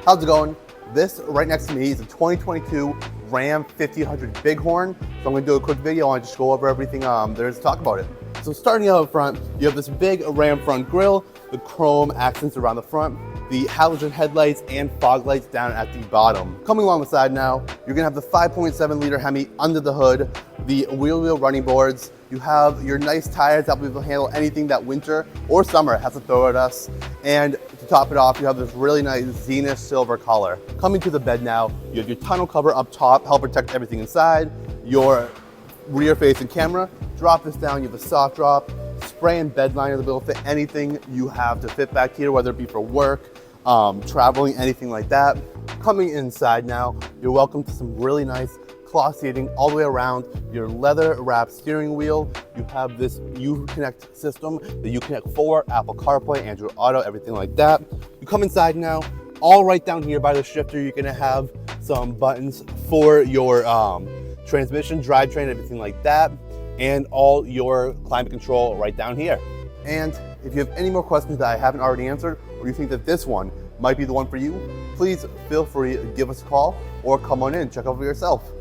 How's it going? This right next to me is a 2022 Ram 1500 Bighorn. So I'm gonna do a quick video and just go over everything there is to talk about it. So starting out up front, you have this big Ram front grille, the chrome accents around the front, the halogen headlights and fog lights down at the bottom. Coming along the side now, you're gonna have the 5.7 liter Hemi under the hood, the wheel running boards. You have your nice tires that will be able to handle anything that winter or summer has to throw at us. And to top it off, you have this really nice Zenith silver color. Coming to the bed now, you have your tonneau cover up top, help protect everything inside, your rear facing camera. Drop this down, you have a soft drop, spray and bed liner to be able to fit anything you have to fit back here, whether it be for work, traveling, anything like that. Coming inside now, you're welcome to some really nice cloth seating all the way around, your leather wrapped steering wheel. You have this Uconnect system, the Uconnect 4, Apple CarPlay, Android Auto, everything like that. You come inside now, all right down here by the shifter, you're gonna have some buttons for your transmission, drivetrain, everything like that, and all your climate control right down here. And if you have any more questions that I haven't already answered, or you think that this one might be the one for you, please feel free to give us a call or come on in and check out for yourself.